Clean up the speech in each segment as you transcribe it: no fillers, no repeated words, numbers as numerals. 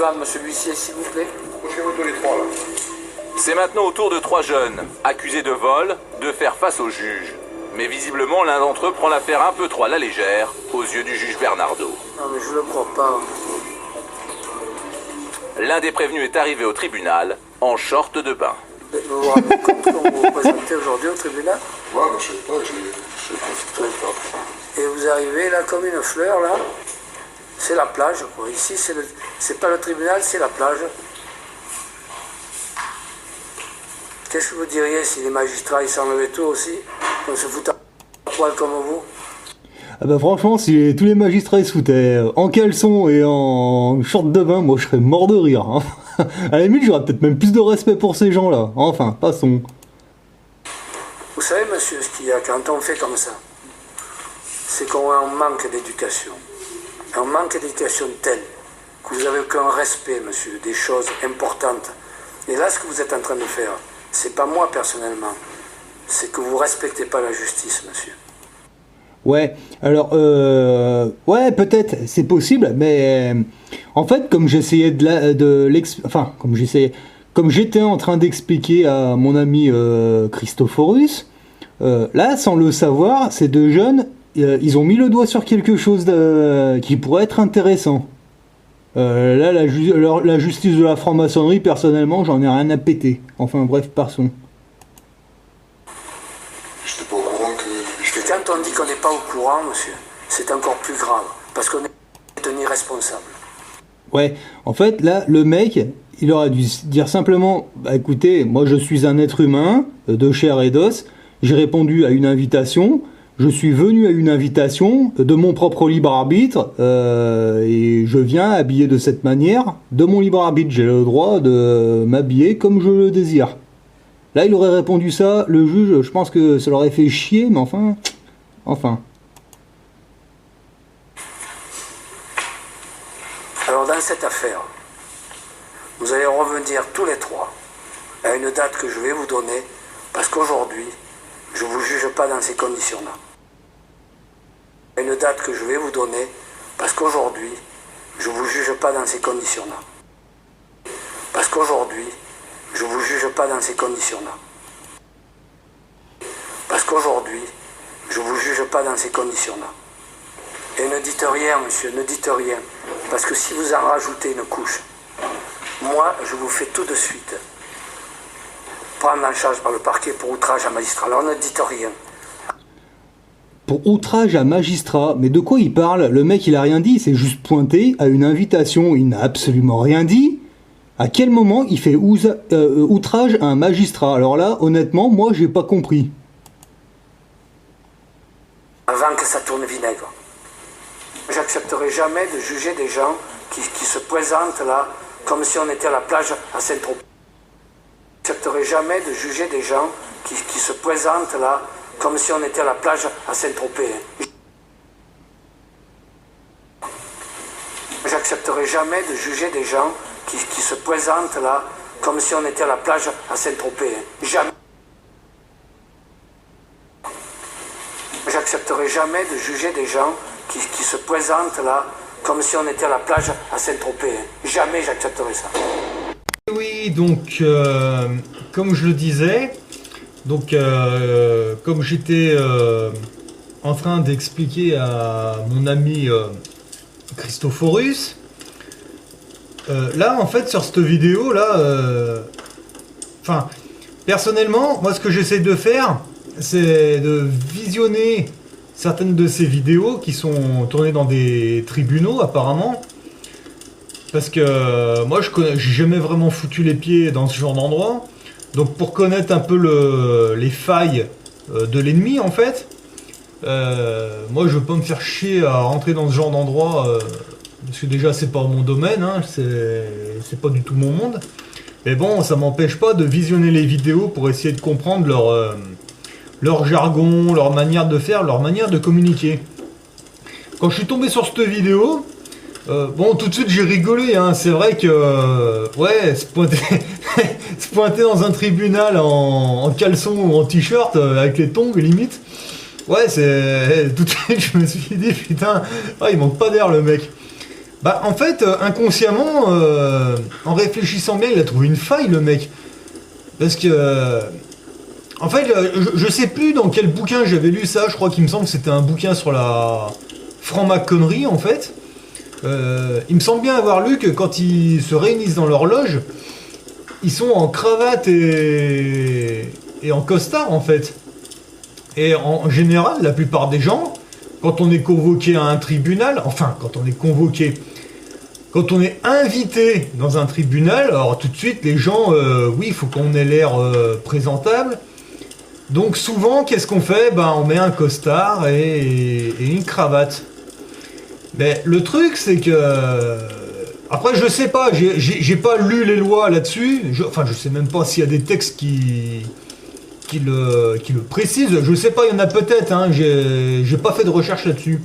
suivante, monsieur l'huissier, s'il vous plaît. Couchez-vous tous les trois, là. C'est maintenant au tour de 3 jeunes, accusés de vol, de faire face au juge. Mais visiblement, l'un d'entre eux prend l'affaire un peu trop à la légère, aux yeux du juge Bernardo. Non, mais je le crois pas. L'un des prévenus est arrivé au tribunal, en short de bain. Vous vous rendez compte qu'on vous présentez aujourd'hui au tribunal? Ouais, mais je sais pas, j'ai profité pas. Et vous arrivez là comme une fleur, là. C'est la plage, quoi. Ici, c'est pas le tribunal, c'est la plage. Qu'est-ce que vous diriez si les magistrats ils s'enlevaient tout aussi? On se fout à poil comme vous? Ah bah franchement, si tous les magistrats ils se foutaient en caleçon et en short de bain, moi je serais mort de rire. Hein. À la limite, j'aurais peut-être même plus de respect pour ces gens-là. Enfin, passons. Vous savez, monsieur, ce qu'il y a quand on fait comme ça, c'est qu'on a un manque d'éducation. Un manque d'éducation tel que vous n'avez aucun respect, monsieur, des choses importantes. Et là, ce que vous êtes en train de faire, c'est pas moi personnellement, c'est que vous respectez pas la justice, monsieur. Ouais, alors, ouais, peut-être, c'est possible, mais en fait, comme j'essayais comme j'étais en train d'expliquer à mon ami Christophorus, là, sans le savoir, ces deux jeunes, ils ont mis le doigt sur quelque chose qui pourrait être intéressant. Là, la justice de la franc-maçonnerie, personnellement, j'en ai rien à péter. Enfin, bref, passons. J'étais pas au courant que... Et quand on dit qu'on n'est pas au courant, monsieur, c'est encore plus grave, parce qu'on est un irresponsable. Ouais, en fait, là, le mec, il aurait dû dire simplement, bah écoutez, moi je suis un être humain, de chair et d'os, j'ai répondu à une invitation, je suis venu à une invitation de mon propre libre arbitre, et je viens habillé de cette manière, de mon libre arbitre, j'ai le droit de m'habiller comme je le désire. Là, il aurait répondu ça, le juge, je pense que ça l'aurait fait chier, mais enfin... Alors dans cette affaire, vous allez revenir tous les trois à une date que je vais vous donner, parce qu'aujourd'hui, je ne vous juge pas dans ces conditions-là. À une date que je vais vous donner, parce qu'aujourd'hui, je ne vous juge pas dans ces conditions-là. Parce qu'aujourd'hui, je ne vous juge pas dans ces conditions-là. Parce qu'aujourd'hui, je ne vous juge pas dans ces conditions-là. Et ne dites rien, monsieur, ne dites rien. Parce que si vous en rajoutez une couche, moi, je vous fais tout de suite prendre en charge par le parquet pour outrage à magistrat. Alors ne dites rien. Pour outrage à magistrat, mais de quoi il parle? Le mec, il a rien dit, il s'est juste pointé à une invitation, il n'a absolument rien dit. À quel moment il fait outrage à un magistrat? Alors là, honnêtement, moi, j'ai pas compris. Avant que ça tourne vinaigre. J'accepterai jamais de juger des gens qui se présentent là comme si on était à la plage à Saint-Tropez. J'accepterai jamais de juger des gens qui se présentent là comme si on était à la plage à Saint-Tropez. J'accepterai jamais de juger des gens qui se présentent là comme si on était à la plage à Saint-Tropez. Jamais. J'accepterai jamais de juger des gens qui se présentent là comme si on était à la plage à Saint-Tropez. Jamais j'accepterai ça. Oui, donc, comme je le disais, donc, comme j'étais en train d'expliquer à mon ami Christophorus, là, en fait, sur cette vidéo, là, enfin, personnellement, moi, ce que j'essaie de faire, c'est de visionner certaines de ces vidéos qui sont tournées dans des tribunaux, apparemment, parce que moi, j'ai jamais vraiment foutu les pieds dans ce genre d'endroit. Donc, pour connaître un peu les failles de l'ennemi, en fait, moi, je veux pas me faire chier à rentrer dans ce genre d'endroit, parce que déjà, c'est pas mon domaine, hein, c'est pas du tout mon monde. Mais bon, ça m'empêche pas de visionner les vidéos pour essayer de comprendre leur jargon, leur manière de faire, leur manière de communiquer. Quand je suis tombé sur cette vidéo, bon, tout de suite j'ai rigolé, hein. C'est vrai que, ouais, se pointer dans un tribunal en caleçon ou en t-shirt, avec les tongs limite, ouais, tout de suite je me suis dit, putain, il manque pas d'air le mec. Bah en fait, inconsciemment, en réfléchissant bien, il a trouvé une faille le mec. Parce que... en fait, je sais plus dans quel bouquin j'avais lu ça, je crois qu'il me semble que c'était un bouquin sur la franc-maçonnerie en fait. Il me semble bien avoir lu que quand ils se réunissent dans leur loge, ils sont en cravate et en costard en fait. Et en général, la plupart des gens, quand on est convoqué à un tribunal, enfin quand on est convoqué, quand on est invité dans un tribunal, alors tout de suite les gens, oui, il faut qu'on ait l'air présentable. Donc souvent, qu'est-ce qu'on fait? Ben, on met un costard et une cravate. Mais le truc, c'est que... après, je sais pas, j'ai pas lu les lois là-dessus. Enfin, je sais même pas s'il y a des textes qui le précisent. Je sais pas, il y en a peut-être, hein, j'ai pas fait de recherche là-dessus.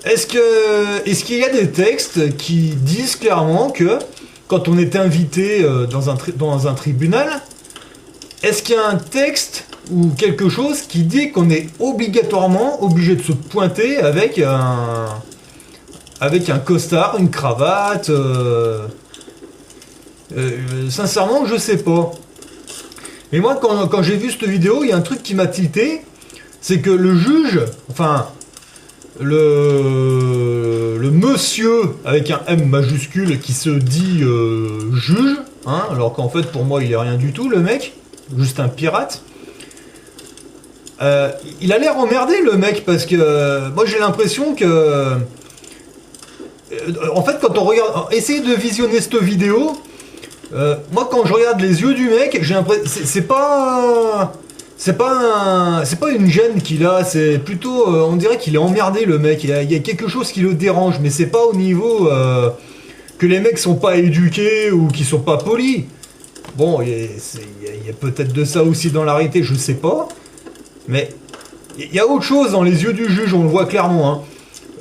Est-ce qu'il y a des textes qui disent clairement que quand on est invité dans un tribunal, est-ce qu'il y a un texte ou quelque chose qui dit qu'on est obligatoirement obligé de se pointer avec un costard, une cravate sincèrement, je sais pas. Et moi, quand j'ai vu cette vidéo, il y a un truc qui m'a tilté, c'est que le juge, enfin, le monsieur avec un M majuscule qui se dit juge, hein, alors qu'en fait, pour moi, il est rien du tout, le mec. Juste un pirate. Il a l'air emmerdé le mec parce que moi j'ai l'impression que en fait quand on regarde, essayez de visionner cette vidéo, moi quand je regarde les yeux du mec, j'ai l'impression c'est pas une gêne qu'il a, c'est plutôt on dirait qu'il est emmerdé le mec, il y a quelque chose qui le dérange, mais c'est pas au niveau que les mecs sont pas éduqués ou qu'ils sont pas polis. Bon, il y a peut-être de ça aussi dans la réalité, je sais pas. Mais il y a autre chose dans les yeux du juge, on le voit clairement.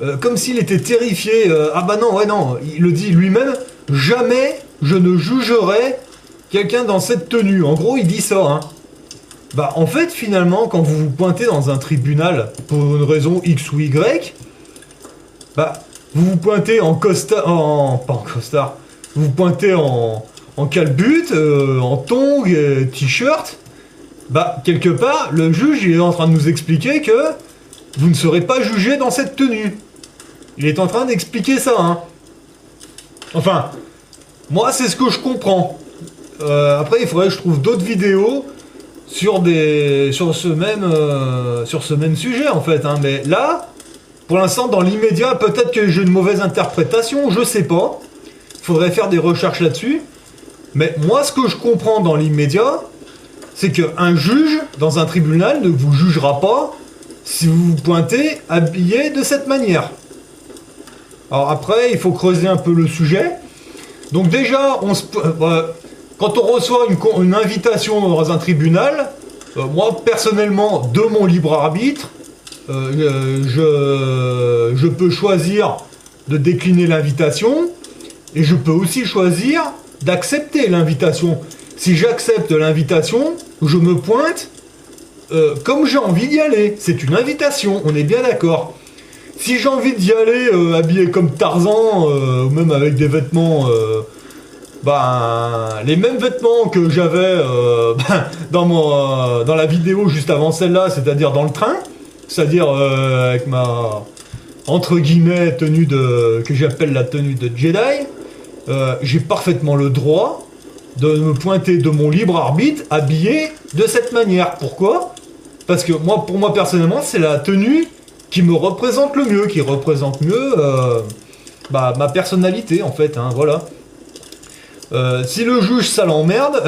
Hein. Comme s'il était terrifié. Ah bah non, ouais non, il le dit lui-même. Jamais je ne jugerai quelqu'un dans cette tenue. En gros, il dit ça. Hein. Bah en fait, finalement, quand vous vous pointez dans un tribunal pour une raison X ou Y, bah vous vous pointez en costard, pas en costard, vous vous pointez en calbut, en tongs, t-shirt, bah quelque part le juge il est en train de nous expliquer que vous ne serez pas jugé dans cette tenue. Il est en train d'expliquer ça, hein. Enfin, moi c'est ce que je comprends. Après il faudrait que je trouve d'autres vidéos sur ce même sujet en fait, hein. Mais là, pour l'instant dans l'immédiat, peut-être que j'ai une mauvaise interprétation, je sais pas. Faudrait faire des recherches là-dessus. Mais moi, ce que je comprends dans l'immédiat, c'est qu'un juge, dans un tribunal, ne vous jugera pas si vous vous pointez habillé de cette manière. Alors après, il faut creuser un peu le sujet. Donc déjà, quand on reçoit une invitation dans un tribunal, moi, personnellement, de mon libre arbitre, je peux choisir de décliner l'invitation, et je peux aussi choisir d'accepter l'invitation. Si j'accepte l'invitation, je me pointe comme j'ai envie d'y aller. C'est une invitation, on est bien d'accord. Si j'ai envie d'y aller habillé comme Tarzan, ou même avec des vêtements, les mêmes vêtements que j'avais dans la vidéo juste avant celle-là, c'est-à-dire dans le train, c'est-à-dire avec ma entre guillemets tenue que j'appelle la tenue de Jedi, j'ai parfaitement le droit de me pointer de mon libre arbitre habillé de cette manière. Pourquoi? Parce que pour moi personnellement, c'est la tenue qui me représente le mieux, qui représente mieux ma personnalité en fait, hein, voilà. Si le juge ça l'emmerde,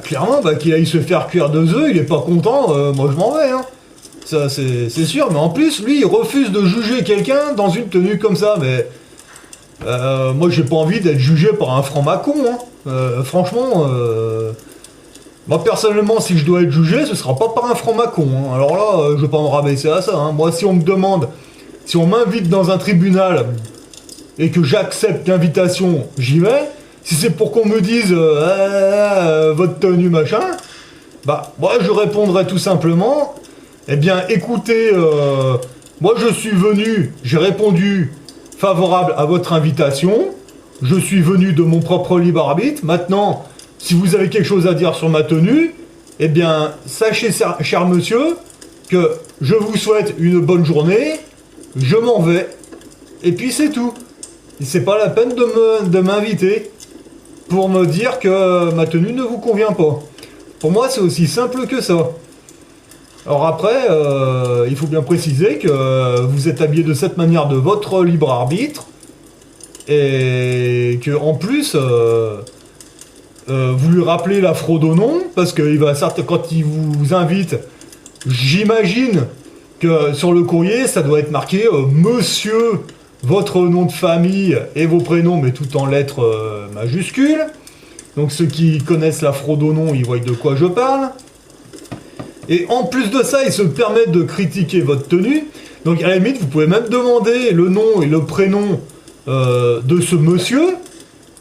clairement qu'il aille se faire cuire 2 œufs, il est pas content, moi je m'en vais, hein. Ça c'est sûr, mais en plus lui il refuse de juger quelqu'un dans une tenue comme ça, mais moi j'ai pas envie d'être jugé par un franc-maçon, hein. Franchement, moi personnellement si je dois être jugé, ce sera pas par un franc-maçon, hein. Alors là, je vais pas me rabaisser à ça, hein. Moi si on me demande, si on m'invite dans un tribunal et que j'accepte l'invitation, j'y vais. Si c'est pour qu'on me dise votre tenue machin, moi je répondrai tout simplement eh bien écoutez, moi je suis venu, j'ai répondu favorable à votre invitation, je suis venu de mon propre libre arbitre, maintenant, si vous avez quelque chose à dire sur ma tenue, eh bien sachez, cher monsieur, que je vous souhaite une bonne journée, je m'en vais, et puis c'est tout. C'est pas la peine de m'inviter pour me dire que ma tenue ne vous convient pas. Pour moi, c'est aussi simple que ça. Alors après, il faut bien préciser que vous êtes habillé de cette manière de votre libre arbitre, et que en plus, vous lui rappelez la fraude au nom, parce qu'il va certes, quand il vous invite, j'imagine que sur le courrier, ça doit être marqué Monsieur, votre nom de famille et vos prénoms, mais tout en lettres majuscules. Donc ceux qui connaissent la fraude au nom, ils voient de quoi je parle. Et en plus de ça, ils se permettent de critiquer votre tenue. Donc à la limite, vous pouvez même demander le nom et le prénom de ce monsieur.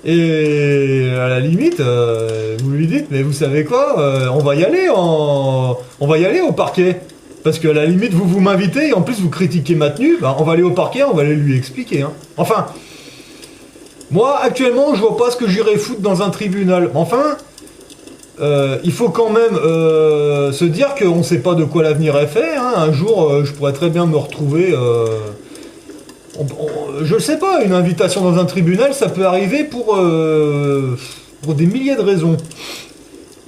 Et à la limite, vous lui dites, mais vous savez quoi, on va y aller au parquet. Parce qu'à la limite, vous m'invitez et en plus vous critiquez ma tenue, bah, on va aller au parquet, on va aller lui expliquer. Hein. Enfin, moi actuellement, je vois pas ce que j'irais foutre dans un tribunal. Enfin, il faut quand même se dire qu'on sait pas de quoi l'avenir est fait. Hein. Un jour, je pourrais très bien me retrouver... je sais pas, une invitation dans un tribunal, ça peut arriver pour des milliers de raisons.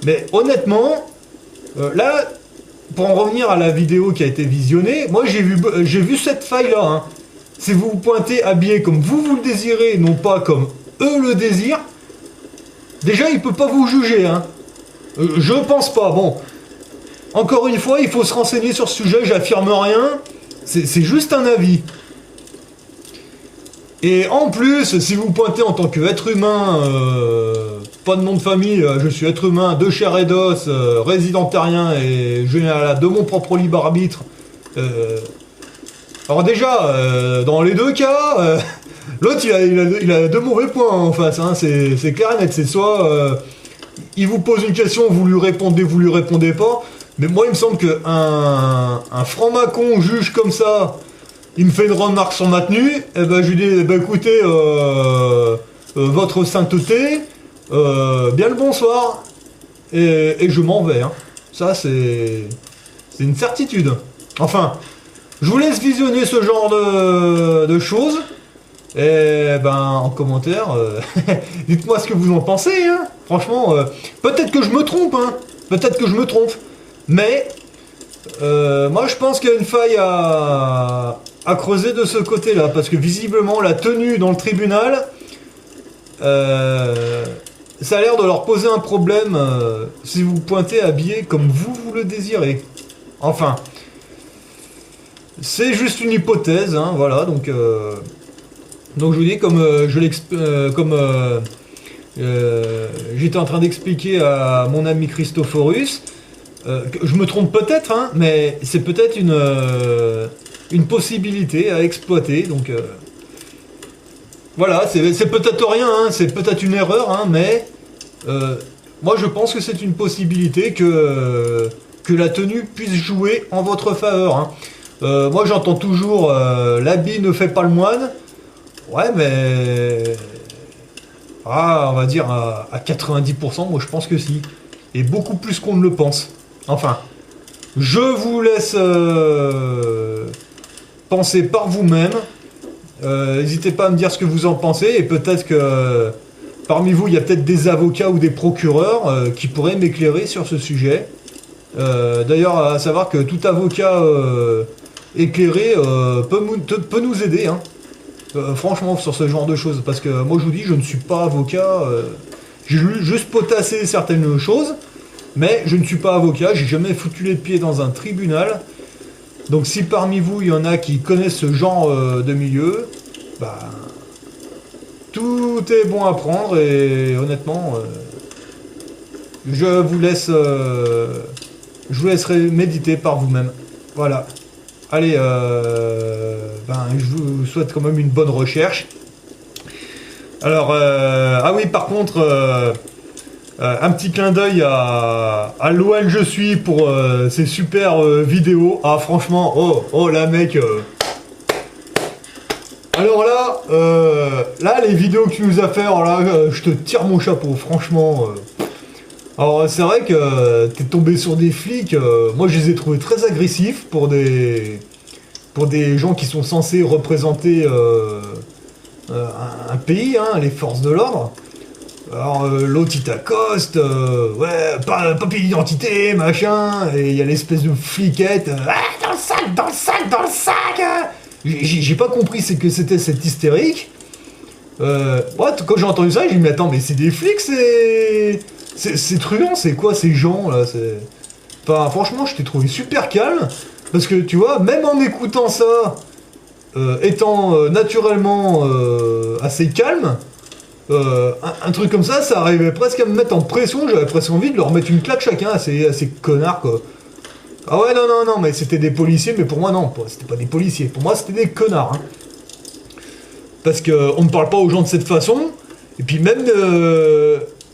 Mais honnêtement, là... Pour en revenir à la vidéo qui a été visionnée, moi j'ai vu cette faille-là. Hein. Si vous vous pointez habillé comme vous le désirez, non pas comme eux le désirent, déjà il peut pas vous juger. Hein. Je pense pas. Bon, encore une fois, il faut se renseigner sur ce sujet, j'affirme rien, c'est juste un avis. Et en plus, si vous pointez en tant qu'être humain, pas de nom de famille, je suis être humain, de chair et d'os, résident terrien et de mon propre libre arbitre. Alors déjà, dans les deux cas, l'autre il a deux mauvais points en face, hein, c'est clair et net. C'est soit il vous pose une question, vous lui répondez pas. Mais moi il me semble qu'un franc-macon juge comme ça, il me fait une remarque sur ma tenue, et ben je lui dis, écoutez, votre sainteté, bien le bonsoir, et je m'en vais. Hein. Ça c'est une certitude. Enfin, je vous laisse visionner ce genre de choses, et ben en commentaire, dites-moi ce que vous en pensez. Hein. Franchement, peut-être que je me trompe, hein. Peut-être que je me trompe, mais moi je pense qu'il y a une faille à creuser de ce côté-là, parce que visiblement la tenue dans le tribunal, ça a l'air de leur poser un problème si vous pointez habillé comme vous le désirez. Enfin, c'est juste une hypothèse, hein, voilà, donc je vous dis, comme j'étais en train d'expliquer à mon ami Christophorus, je me trompe peut-être, hein, mais c'est peut-être une possibilité à exploiter, donc voilà, c'est peut-être rien, hein, c'est peut-être une erreur, hein, mais moi je pense que c'est une possibilité que la tenue puisse jouer en votre faveur. Hein. Moi j'entends toujours l'habit ne fait pas le moine, ouais, mais on va dire à 90%, moi je pense que si, et beaucoup plus qu'on ne le pense. Enfin, je vous laisse penser par vous-même. N'hésitez pas à me dire ce que vous en pensez, et peut-être que parmi vous, il y a peut-être des avocats ou des procureurs qui pourraient m'éclairer sur ce sujet. D'ailleurs, à savoir que tout avocat éclairé peut nous aider, hein. Franchement, sur ce genre de choses, parce que moi je vous dis, je ne suis pas avocat, j'ai juste potassé certaines choses, mais je ne suis pas avocat, j'ai jamais foutu les pieds dans un tribunal. Donc si parmi vous, il y en a qui connaissent ce genre de milieu, bah, tout est bon à prendre, et honnêtement, je vous laisserai méditer par vous-même. Voilà. Allez, je vous souhaite quand même une bonne recherche. Alors, ah oui, par contre, Un petit clin d'œil à Loan je suis pour ses super vidéos. Ah franchement, oh là mec. Alors là, les vidéos que tu nous as fait, alors là, je te tire mon chapeau, franchement. Alors c'est vrai que t'es tombé sur des flics, moi je les ai trouvés très agressifs pour des gens qui sont censés représenter un pays, hein, les forces de l'ordre. Alors l'autre il t'accoste, ouais, papier d'identité, machin, et il y a l'espèce de fliquette, ah, dans le sac J'ai pas compris c'est que c'était cette hystérique. Moi, quand j'ai entendu ça, j'ai dit mais attends, mais c'est des flics, c'est truand, c'est quoi ces gens là, Enfin franchement je t'ai trouvé super calme, parce que tu vois, même en écoutant ça, étant naturellement assez calme, un truc comme ça arrivait presque à me mettre en pression, j'avais presque envie de leur mettre une claque chacun à ces connards quoi. Ah ouais non, mais c'était des policiers, mais pour moi non, c'était pas des policiers, pour moi c'était des connards. Hein. Parce qu'on ne parle pas aux gens de cette façon, et puis même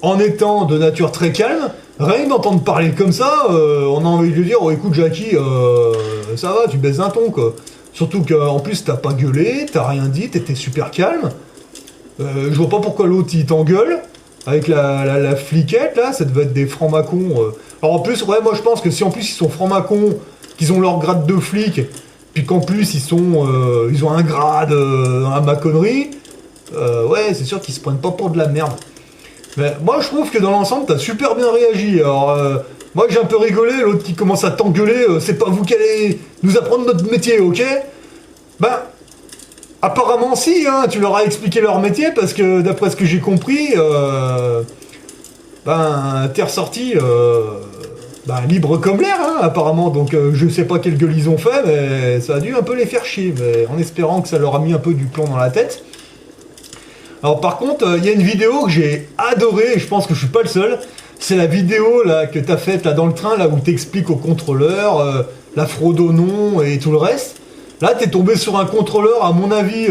en étant de nature très calme, rien que d'entendre parler comme ça, on a envie de lui dire, oh écoute Jackie, ça va, tu baisses un ton quoi. Surtout qu'en plus t'as pas gueulé, t'as rien dit, t'étais super calme. Je vois pas pourquoi l'autre il t'engueule, avec la fliquette là, ça devait être des francs-macons. Alors en plus, ouais, moi je pense que si en plus ils sont francs-macons, qu'ils ont leur grade de flic, puis qu'en plus ils ont un grade à maconnerie, ouais, c'est sûr qu'ils se prennent pas pour de la merde. Mais moi je trouve que dans l'ensemble t'as super bien réagi. Alors moi j'ai un peu rigolé, l'autre qui commence à t'engueuler, c'est pas vous qui allez nous apprendre notre métier, ok? Ben apparemment si, hein, tu leur as expliqué leur métier, parce que d'après ce que j'ai compris, t'es ressorti libre comme l'air, hein, apparemment, donc je sais pas quelle gueule ils ont fait, mais ça a dû un peu les faire chier, mais en espérant que ça leur a mis un peu du plomb dans la tête. Alors par contre, il y a une vidéo que j'ai adorée, et je pense que je suis pas le seul, c'est la vidéo là que t'as faite là dans le train, là où t'expliques au contrôleur la fraude au nom et tout le reste. Là, t'es tombé sur un contrôleur, à mon avis,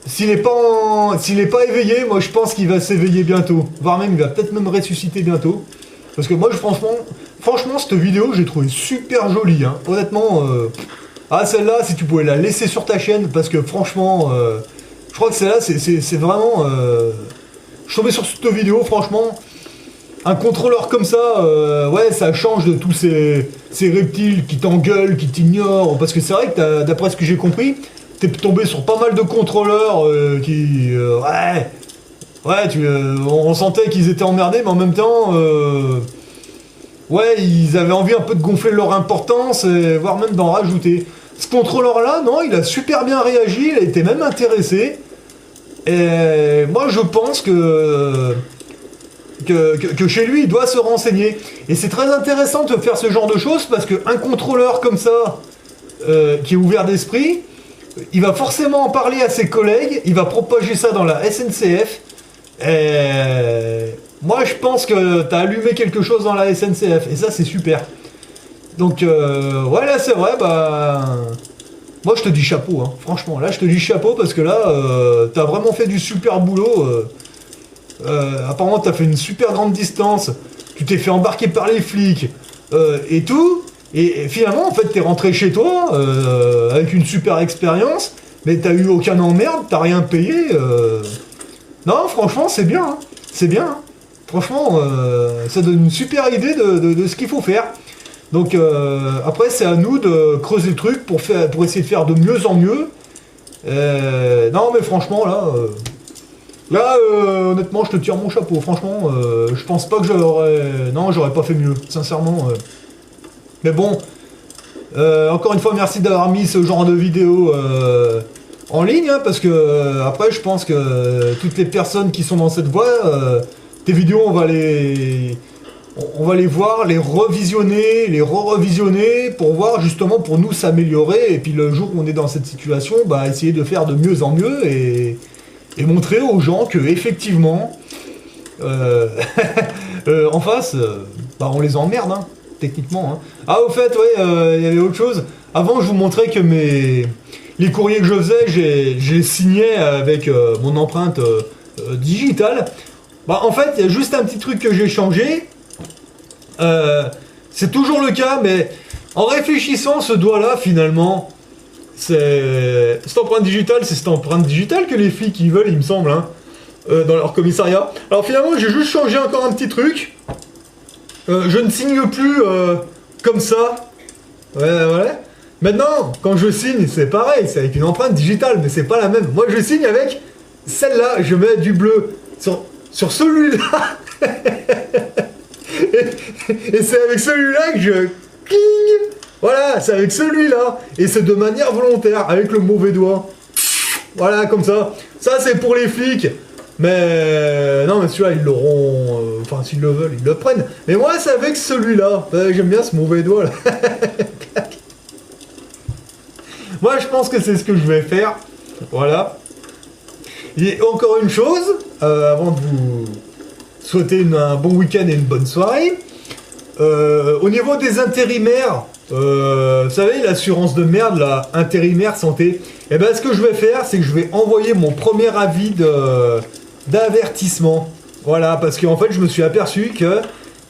s'il est pas éveillé, moi je pense qu'il va s'éveiller bientôt. Voire même, il va peut-être même ressusciter bientôt. Parce que moi, franchement, cette vidéo, j'ai trouvé super jolie. Hein. Honnêtement, celle-là, si tu pouvais la laisser sur ta chaîne, parce que franchement, je crois que celle-là, c'est vraiment... Je suis tombé sur cette vidéo, franchement... Un contrôleur comme ça, ouais, ça change de tous ces reptiles qui t'engueulent, qui t'ignorent. Parce que c'est vrai que d'après ce que j'ai compris, t'es tombé sur pas mal de contrôleurs qui... on sentait qu'ils étaient emmerdés, mais en même temps... ouais, ils avaient envie un peu de gonfler leur importance, voire même d'en rajouter. Ce contrôleur-là, non, il a super bien réagi, il a été même intéressé. Et moi, je pense que chez lui, il doit se renseigner. Et c'est très intéressant de faire ce genre de choses, parce qu'un contrôleur comme ça, qui est ouvert d'esprit, il va forcément en parler à ses collègues, il va propager ça dans la SNCF. Et moi, je pense que t'as allumé quelque chose dans la SNCF, et ça, c'est super. Donc, ouais, là, c'est vrai, moi, je te dis chapeau, hein. Franchement, là, je te dis chapeau, parce que là, t'as vraiment fait du super boulot. Apparemment t'as fait une super grande distance, tu t'es fait embarquer par les flics et tout, et finalement en fait t'es rentré chez toi avec une super expérience, mais t'as eu aucun emmerde, t'as rien payé. Non franchement c'est bien, hein. C'est bien. Hein. Franchement ça donne une super idée de ce qu'il faut faire. Donc après c'est à nous de creuser le truc pour essayer de faire de mieux en mieux. Non mais franchement là, honnêtement, je te tire mon chapeau. Franchement, je pense pas que j'aurais pas fait mieux, sincèrement. Mais bon, encore une fois, merci d'avoir mis ce genre de vidéo en ligne, hein, parce que après, je pense que toutes les personnes qui sont dans cette voie, tes vidéos, on va les voir, les revisionner, les re-revisionner, pour voir justement, pour nous s'améliorer, et puis le jour où on est dans cette situation, essayer de faire de mieux en mieux, et montrer aux gens que effectivement en face on les emmerde hein, techniquement hein. Ah au fait ouais il y avait autre chose. Avant je vous montrais que les courriers que je faisais j'ai signé avec mon empreinte digitale. Bah, en fait, il y a juste un petit truc que j'ai changé. C'est toujours le cas, mais en réfléchissant, ce doigt-là, finalement, cette empreinte digitale, c'est cette empreinte digitale que les flics ils veulent, il me semble, hein, dans leur commissariat. Alors finalement, j'ai juste changé encore un petit truc. Je ne signe plus comme ça. Ouais. Maintenant, quand je signe, c'est pareil, c'est avec une empreinte digitale, mais c'est pas la même. Moi, je signe avec celle-là, je mets du bleu sur celui-là. et c'est avec celui-là que je cling. Voilà, c'est avec celui-là. Et c'est de manière volontaire, avec le mauvais doigt. Voilà, comme ça. Ça, c'est pour les flics. Mais non, mais celui-là, ils l'auront... Enfin, s'ils le veulent, ils le prennent. Mais moi, c'est avec celui-là. J'aime bien ce mauvais doigt, là. Moi, je pense que c'est ce que je vais faire. Voilà. Et encore une chose, avant de vous souhaiter un bon week-end et une bonne soirée. Au niveau des intérimaires, vous savez, l'assurance de merde, là, intérimaire santé, et ben ce que je vais faire, c'est que je vais envoyer mon premier avis d'avertissement. Voilà, parce qu'en fait, je me suis aperçu que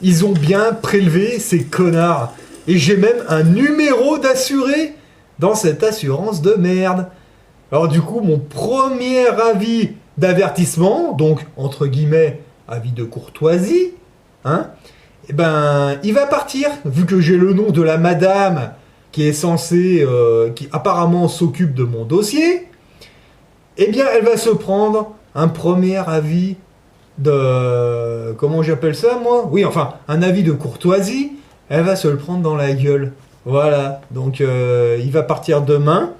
ils ont bien prélevé ces connards. Et j'ai même un numéro d'assuré dans cette assurance de merde. Alors du coup, mon premier avis d'avertissement, donc entre guillemets, avis de courtoisie, hein, eh ben, il va partir, vu que j'ai le nom de la madame qui est censée, qui apparemment s'occupe de mon dossier, eh bien, elle va se prendre un premier avis de... Comment j'appelle ça, moi? Oui, enfin, un avis de courtoisie, elle va se le prendre dans la gueule. Voilà, donc il va partir demain.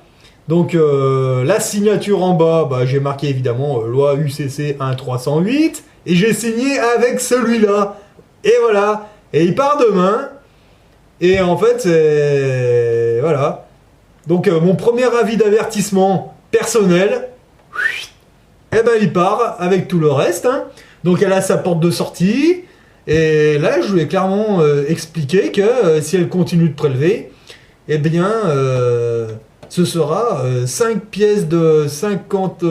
Donc la signature en bas, bah, j'ai marqué évidemment loi UCC 1308 et j'ai signé avec celui-là. Et voilà, et il part demain. Et en fait, c'est... Voilà. Donc mon premier avis d'avertissement personnel, eh ben il part avec tout le reste. Hein. Donc elle a sa porte de sortie. Et là, je lui ai clairement expliqué que si elle continue de prélever, eh bien, ce sera 5 pièces de 50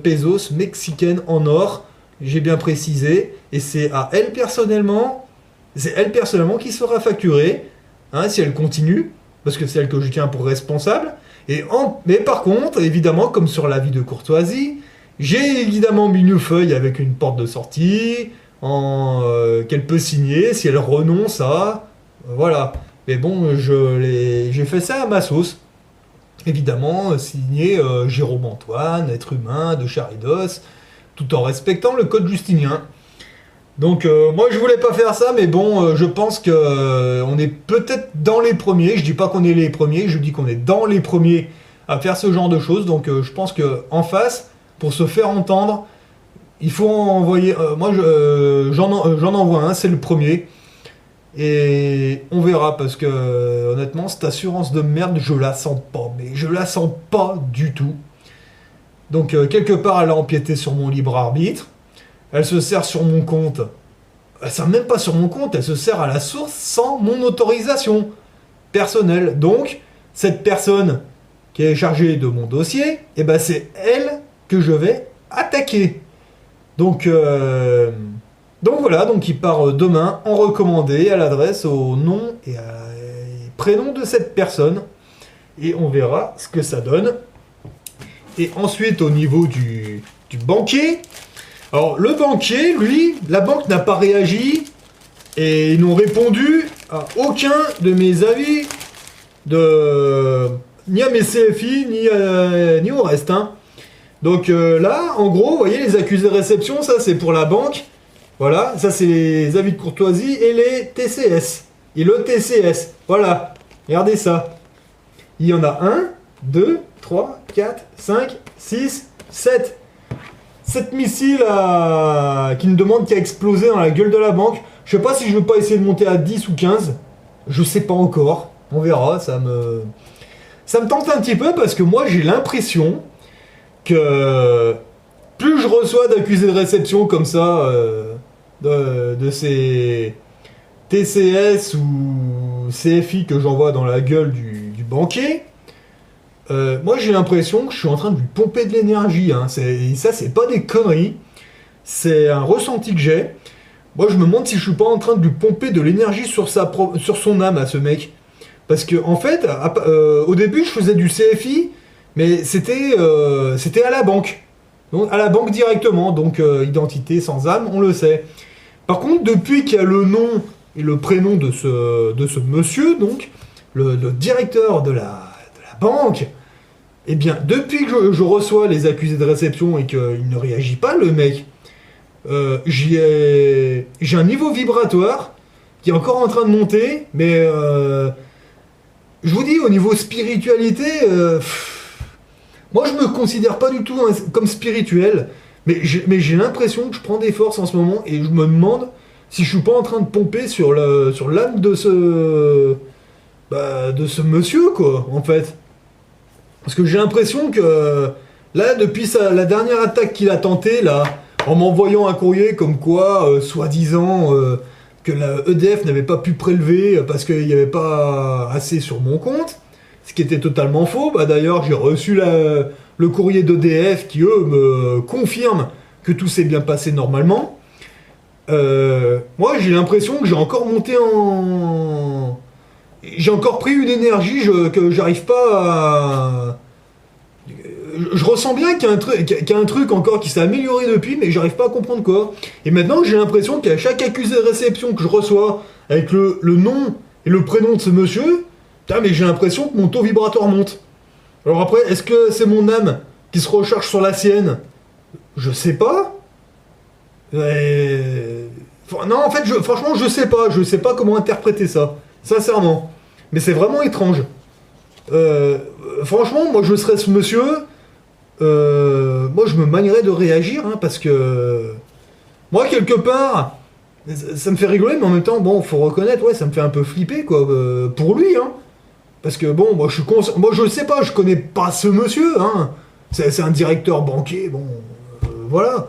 pesos mexicaines en or. J'ai bien précisé. Et c'est à elle personnellement, c'est elle personnellement qui sera facturée, hein, si elle continue, parce que c'est elle que je tiens pour responsable. Mais par contre, évidemment, comme sur l'avis de courtoisie, j'ai évidemment mis une feuille avec une porte de sortie, qu'elle peut signer si elle renonce à... Voilà. Mais bon, j'ai fait ça à ma sauce. Évidemment, signé Jérôme Antoine, être humain, de chair et d'os, tout en respectant le code justinien. Donc moi je voulais pas faire ça, mais bon, je pense que on est peut-être dans les premiers. Je dis pas qu'on est les premiers, je dis qu'on est dans les premiers à faire ce genre de choses. Donc je pense que en face, pour se faire entendre, il faut envoyer... moi, j'en envoie un, c'est le premier. Et on verra, parce que, honnêtement, cette assurance de merde, je la sens pas. Mais je la sens pas du tout. Donc, quelque part, elle a empiété sur mon libre arbitre. Elle se sert sur mon compte. Elle sert même pas sur mon compte, elle se sert à la source sans mon autorisation personnelle. Donc, cette personne qui est chargée de mon dossier, eh ben, c'est elle que je vais attaquer. Donc voilà, donc il part demain en recommandé à l'adresse, au nom et prénom de cette personne. Et on verra ce que ça donne. Et ensuite, au niveau du banquier. Alors, le banquier, lui, la banque n'a pas réagi. Et ils n'ont répondu à aucun de mes avis, ni à mes CFI, ni au reste, hein. Donc là, en gros, vous voyez, les accusés de réception, ça c'est pour la banque. Voilà, ça c'est les avis de courtoisie et les TCS. Et le TCS, voilà, regardez ça. Il y en a 1, 2, 3, 4, 5, 6, 7. 7 missiles qui me demandent qui a explosé dans la gueule de la banque. Je sais pas si je vais pas essayer de monter à 10 ou 15. Je sais pas encore. On verra, ça me tente un petit peu parce que moi j'ai l'impression que plus je reçois d'accusés de réception comme ça, de ces TCS ou CFI que j'envoie dans la gueule du banquier, moi j'ai l'impression que je suis en train de lui pomper de l'énergie. Hein. Ça, c'est pas des conneries. c'est un ressenti que j'ai. Moi, je me demande si je suis pas en train de lui pomper de l'énergie sur son âme à ce mec. Parce que, en fait, au début, je faisais du CFI, mais c'était à la banque. Donc, à la banque directement, donc identité sans âme, on le sait. Par contre, depuis qu'il y a le nom et le prénom de ce monsieur, donc, le directeur de la banque, eh bien, depuis que je reçois les accusés de réception et qu'il ne réagit pas, le mec, j'ai un niveau vibratoire qui est encore en train de monter, mais je vous dis, au niveau spiritualité, moi je me considère pas du tout comme spirituel, mais j'ai l'impression que je prends des forces en ce moment et je me demande si je suis pas en train de pomper sur l'âme de ce monsieur, quoi, en fait. Parce que j'ai l'impression que là, depuis la dernière attaque qu'il a tentée, là, en m'envoyant un courrier comme quoi, soi-disant, que la EDF n'avait pas pu prélever parce qu'il n'y avait pas assez sur mon compte, ce qui était totalement faux. Bah, d'ailleurs, j'ai reçu le courrier d'EDF qui, eux, me confirment que tout s'est bien passé normalement. Moi, j'ai l'impression que j'ai encore monté en... J'ai encore pris une énergie que j'arrive pas à... Je ressens bien qu'il y a un truc encore qui s'est amélioré depuis, mais j'arrive pas à comprendre quoi. Et maintenant, j'ai l'impression qu'à chaque accusé de réception que je reçois, avec le nom et le prénom de ce monsieur, putain, mais j'ai l'impression que mon taux vibratoire monte. Alors après, est-ce que c'est mon âme qui se recharge sur la sienne? Je sais pas. Non, en fait, franchement, je sais pas. Je sais pas comment interpréter ça. Sincèrement. Mais c'est vraiment étrange. Franchement, moi, je serais ce monsieur... moi, je me manierais de réagir, hein, parce que... Moi, quelque part, ça me fait rigoler, mais en même temps, bon, faut reconnaître, ouais, ça me fait un peu flipper, quoi, pour lui, hein. Parce que, bon, moi, je sais pas, je connais pas ce monsieur, hein. C'est un directeur banquier, bon, voilà.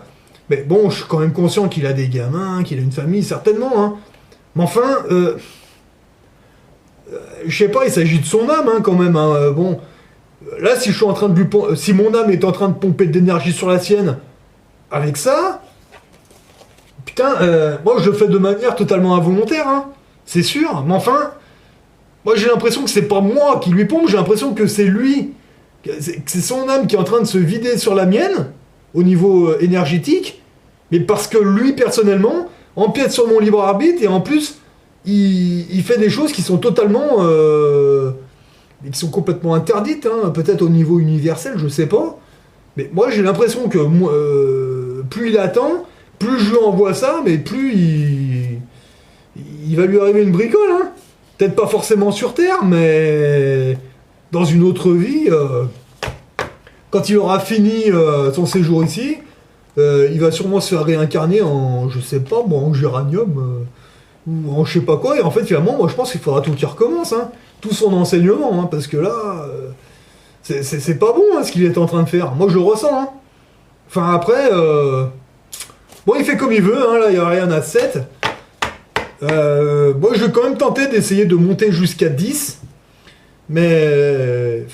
Mais bon, je suis quand même conscient qu'il a des gamins, qu'il a une famille, certainement, hein. Mais enfin... je sais pas, il s'agit de son âme, hein, quand même, hein. Bon, là, si je suis en train de si mon âme est en train de pomper de l'énergie sur la sienne, avec ça, putain, moi je le fais de manière totalement involontaire, hein, c'est sûr. Mais enfin, moi j'ai l'impression que c'est pas moi qui lui pompe, j'ai l'impression que c'est lui, que c'est son âme qui est en train de se vider sur la mienne, au niveau énergétique, mais parce que lui personnellement empiète sur mon libre arbitre et en plus il fait des choses qui sont totalement... qui sont complètement interdites, hein, peut-être au niveau universel, je sais pas. Mais moi j'ai l'impression que plus il attend, plus je lui envoie ça, mais plus il va lui arriver une bricole. Hein. Peut-être pas forcément sur Terre, mais dans une autre vie, quand il aura fini son séjour ici, il va sûrement se faire réincarner en, je sais pas moi, en géranium... ou en je sais pas quoi, et en fait finalement moi je pense qu'il faudra tout qu'il recommence, hein, tout son enseignement, hein, parce que là c'est pas bon, hein, ce qu'il est en train de faire, moi je le ressens, hein. Enfin après bon il fait comme il veut, hein, là il n'y a rien à 7. Moi je vais quand même tenter d'essayer de monter jusqu'à 10, mais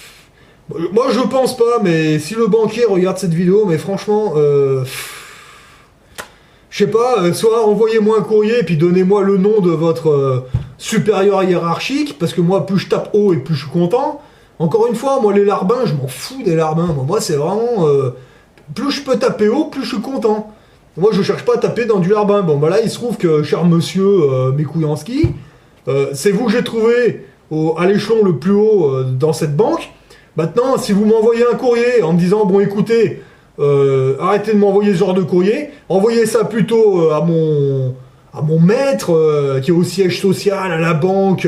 moi je pense pas, mais si le banquier regarde cette vidéo, mais franchement je sais pas, soit envoyez-moi un courrier et puis donnez-moi le nom de votre supérieur hiérarchique, parce que moi, plus je tape haut et plus je suis content. Encore une fois, moi, les larbins, je m'en fous des larbins. Moi, c'est vraiment... plus je peux taper haut, plus je suis content. Moi, je cherche pas à taper dans du larbin. Bon, bah là, il se trouve que, cher monsieur Mikouyanski, c'est vous que j'ai trouvé à l'échelon le plus haut dans cette banque. Maintenant, si vous m'envoyez un courrier en me disant, bon, écoutez... arrêtez de m'envoyer ce genre de courrier, envoyez ça plutôt à mon maître qui est au siège social, à la banque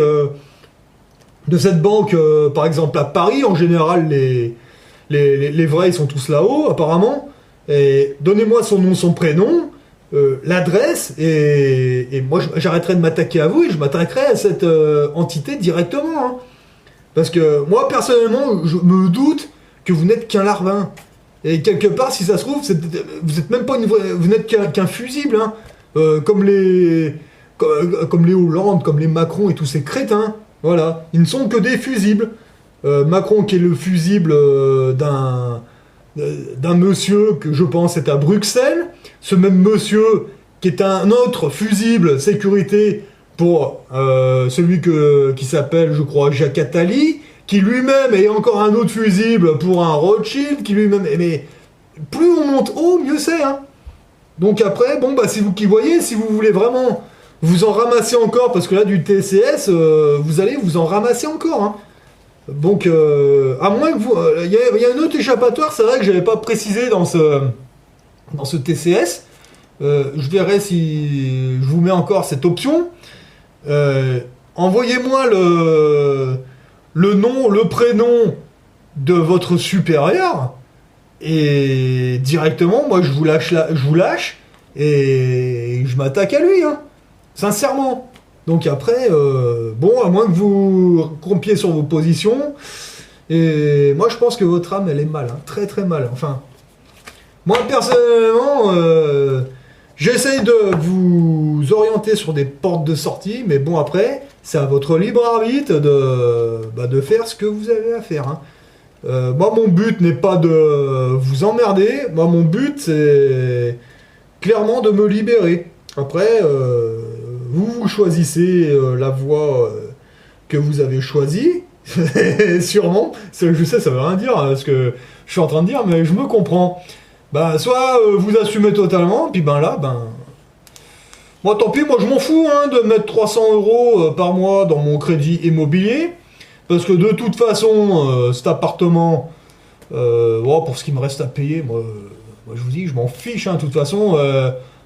de cette banque, par exemple à Paris. En général les vrais ils sont tous là-haut apparemment, et donnez-moi son nom, son prénom, l'adresse, et moi j'arrêterai de m'attaquer à vous et je m'attaquerai à cette entité directement, hein. Parce que moi personnellement je me doute que vous n'êtes qu'un larbin. Et quelque part, si ça se trouve, vous êtes même pas vous n'êtes qu'un fusible, hein. Comme les Hollande, comme les Macron et tous ces crétins. Voilà, ils ne sont que des fusibles. Macron qui est le fusible d'un monsieur que je pense est à Bruxelles. ce même monsieur qui est un autre fusible sécurité pour celui qui s'appelle, je crois, Jacques Attali, qui lui-même est encore un autre fusible pour un Rothschild, qui lui-même... Mais plus on monte haut, mieux c'est, hein. Donc après, bon, bah c'est vous qui voyez, si vous voulez vraiment vous en ramasser encore, parce que là, du TCS, vous allez vous en ramasser encore, hein. Donc, à moins que vous... Il y a un autre échappatoire, c'est vrai que j'avais pas précisé dans ce TCS. Je verrai si je vous mets encore cette option. Envoyez-moi le nom, le prénom de votre supérieur, et directement, moi, je vous lâche, et je m'attaque à lui, hein. Sincèrement. Donc après, bon, à moins que vous campiez sur vos positions, et moi je pense que votre âme, elle est mal, hein, très très mal. Enfin, moi personnellement, j'essaye de vous orienter sur des portes de sortie, mais bon après, c'est à votre libre arbitre de faire ce que vous avez à faire, hein. Moi mon but n'est pas de vous emmerder, moi mon but c'est clairement de me libérer. Après, vous choisissez la voie que vous avez choisie, sûrement, je sais ça veut rien dire hein, ce que je suis en train de dire, mais je me comprends. Ben, soit vous assumez totalement, puis ben là, moi tant pis, moi je m'en fous hein, de mettre 300 € par mois dans mon crédit immobilier, parce que de toute façon, cet appartement, pour ce qui me reste à payer, moi je vous dis, je m'en fiche, hein, de toute façon...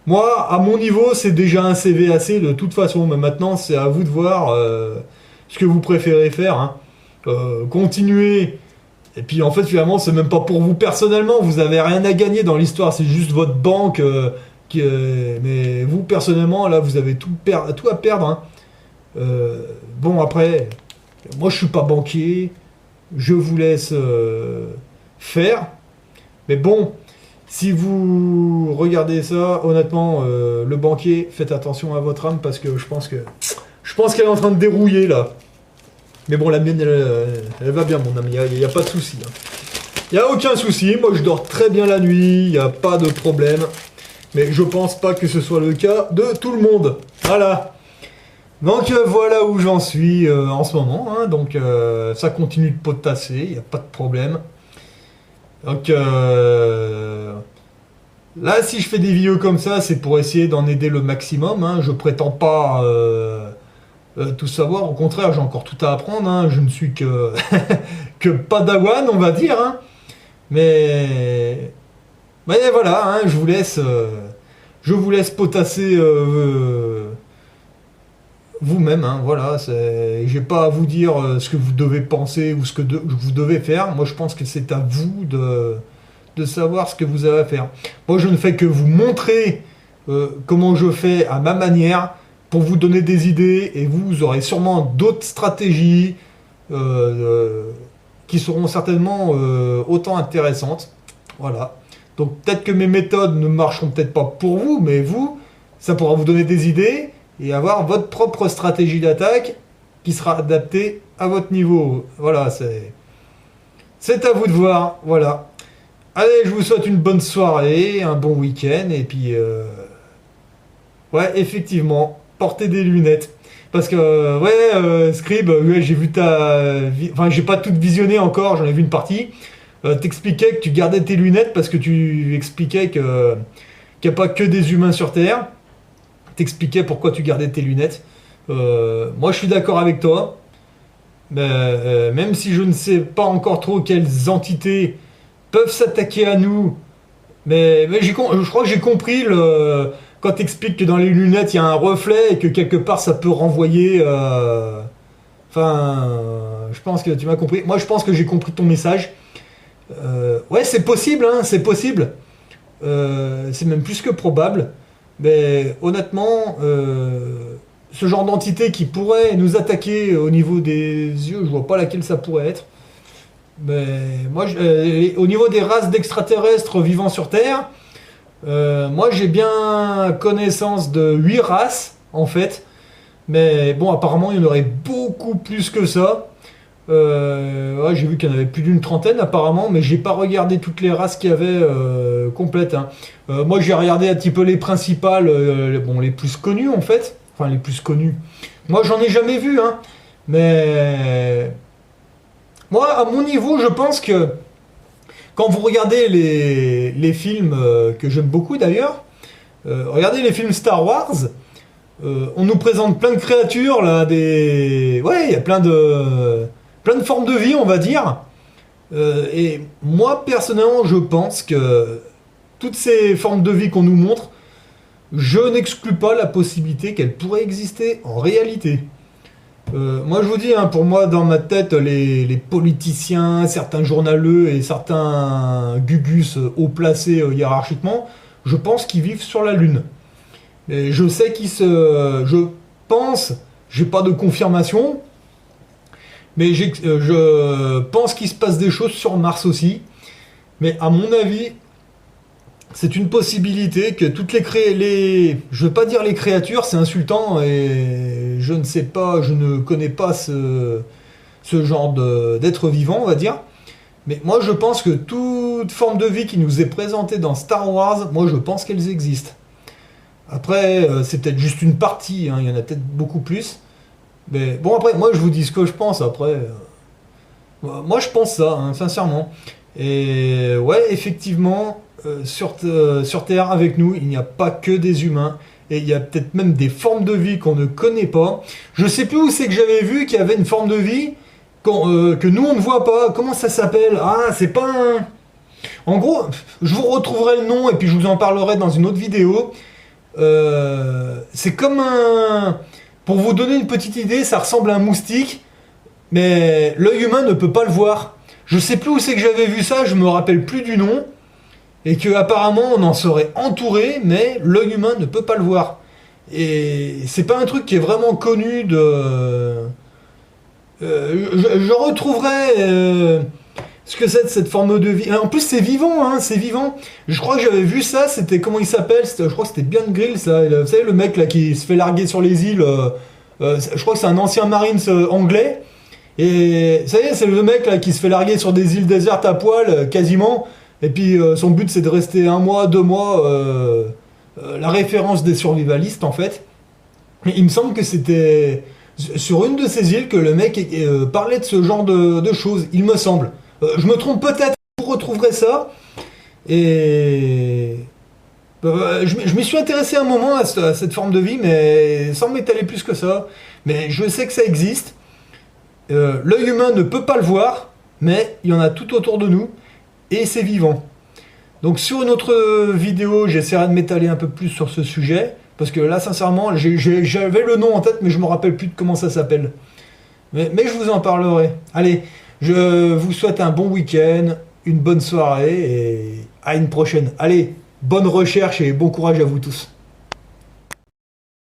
moi, à mon niveau, c'est déjà un CVAC de toute façon, mais maintenant, c'est à vous de voir ce que vous préférez faire, hein. Continuer. Et puis, en fait, finalement, c'est même pas pour vous personnellement, vous avez rien à gagner dans l'histoire, c'est juste votre banque mais vous, personnellement, là, vous avez tout à perdre, hein. Bon, après, moi, je suis pas banquier, je vous laisse faire, mais bon... Si vous regardez ça, honnêtement, le banquier, faites attention à votre âme parce que je pense qu'elle est en train de dérouiller là. Mais bon, la mienne, elle va bien, mon ami, il n'y a pas de souci, hein. Il n'y a aucun souci, moi je dors très bien la nuit, il n'y a pas de problème. Mais je pense pas que ce soit le cas de tout le monde. Voilà. Donc voilà où j'en suis en ce moment, hein. Donc ça continue de potasser, il n'y a pas de problème. Donc là, si je fais des vidéos comme ça, c'est pour essayer d'en aider le maximum, hein. Je prétends pas tout savoir, au contraire, j'ai encore tout à apprendre, hein. Je ne suis que que padawan, on va dire, hein. Mais voilà, hein, je vous laisse potasser vous-même, hein, voilà, j'ai pas à vous dire ce que vous devez penser ou ce que vous devez faire. Moi, je pense que c'est à vous de savoir ce que vous avez à faire. Moi, je ne fais que vous montrer comment je fais à ma manière pour vous donner des idées, et vous aurez sûrement d'autres stratégies qui seront certainement autant intéressantes. Voilà. Donc, peut-être que mes méthodes ne marcheront peut-être pas pour vous, mais vous, ça pourra vous donner des idées et avoir votre propre stratégie d'attaque qui sera adaptée à votre niveau. Voilà, c'est à vous de voir. Voilà. Allez, je vous souhaite une bonne soirée, un bon week-end, et puis... ouais, effectivement, portez des lunettes. Parce que, Scrib, ouais, j'ai vu enfin, j'ai pas tout visionné encore, j'en ai vu une partie. T'expliquais que tu gardais tes lunettes parce que tu expliquais qu'il n'y a pas que des humains sur Terre. T'expliquais pourquoi tu gardais tes lunettes. Moi, je suis d'accord avec toi. Même si je ne sais pas encore trop quelles entités peuvent s'attaquer à nous, mais je crois que j'ai compris quand t'expliques que dans les lunettes il y a un reflet et que quelque part ça peut renvoyer. Enfin, je pense que tu m'as compris. Moi, je pense que j'ai compris ton message. Ouais, c'est possible, hein, c'est possible. C'est même plus que probable. Mais honnêtement, ce genre d'entité qui pourrait nous attaquer au niveau des yeux, je vois pas laquelle ça pourrait être. Mais moi, au niveau des races d'extraterrestres vivant sur Terre, moi j'ai bien connaissance de 8 races en fait. Mais bon, apparemment il y en aurait beaucoup plus que ça. Ouais, j'ai vu qu'il y en avait plus d'une trentaine apparemment, mais j'ai pas regardé toutes les races qu'il y avait complètes, hein. Moi j'ai regardé un petit peu les principales, bon, les plus connues en fait. Enfin les plus connues. Moi j'en ai jamais vu, hein. Mais moi à mon niveau je pense que quand vous regardez les films que j'aime beaucoup d'ailleurs, regardez les films Star Wars, on nous présente plein de créatures là, ouais, il y a plein de formes de vie, on va dire. Et moi, personnellement, je pense que toutes ces formes de vie qu'on nous montre, je n'exclus pas la possibilité qu'elles pourraient exister en réalité. Moi, je vous dis, hein, pour moi, dans ma tête, les politiciens, certains journaleux et certains gugus haut placés hiérarchiquement, je pense qu'ils vivent sur la Lune. Et je sais je pense, j'ai pas de confirmation, mais je pense qu'il se passe des choses sur Mars aussi. Mais à mon avis, c'est une possibilité que toutes je veux pas dire les créatures, c'est insultant et je ne sais pas, je ne connais pas ce genre d'être vivant, on va dire. Mais moi, je pense que toute forme de vie qui nous est présentée dans Star Wars, moi, je pense qu'elles existent. Après, c'est peut-être juste une partie, hein, il y en a peut-être beaucoup plus. Mais bon, après, moi je vous dis ce que je pense. Après, moi je pense ça, hein, sincèrement. Et ouais, effectivement, sur Terre avec nous, il n'y a pas que des humains. Et il y a peut-être même des formes de vie qu'on ne connaît pas. Je sais plus où c'est que j'avais vu qu'il y avait une forme de vie que nous on ne voit pas. Comment ça s'appelle? Ah, c'est pas un... En gros, je vous retrouverai le nom et puis je vous en parlerai dans une autre vidéo. C'est comme un... Pour vous donner une petite idée, ça ressemble à un moustique, mais l'œil humain ne peut pas le voir. Je sais plus où c'est que j'avais vu ça, je me rappelle plus du nom, et que apparemment on en serait entouré, mais l'œil humain ne peut pas le voir. Et c'est pas un truc qui est vraiment connu de... je retrouverai ce que c'est de cette forme de vie. En plus c'est vivant, hein, c'est vivant. Je crois que j'avais vu ça, c'était... Comment il s'appelle? Je crois que c'était Beyond Grill, ça. Vous savez, le mec là qui se fait larguer sur les îles. Je crois que c'est un ancien Marines anglais. Et ça y est, c'est le mec là qui se fait larguer sur des îles désertes à poil, quasiment. Et puis son but c'est de rester 1 mois, 2 mois, la référence des survivalistes en fait. Et il me semble que c'était sur une de ces îles que le mec parlait de ce genre de choses, il me semble. Je me trompe peut-être, vous retrouverez ça. Et je m'y suis intéressé un moment à cette forme de vie, mais sans m'étaler plus que ça. Mais je sais que ça existe. L'œil humain ne peut pas le voir, mais il y en a tout autour de nous, et c'est vivant. Donc sur une autre vidéo, j'essaierai de m'étaler un peu plus sur ce sujet, parce que là, sincèrement, j'avais le nom en tête, mais je me rappelle plus de comment ça s'appelle. Mais je vous en parlerai. Allez, je vous souhaite un bon week-end, une bonne soirée, et à une prochaine. Allez, bonne recherche et bon courage à vous tous.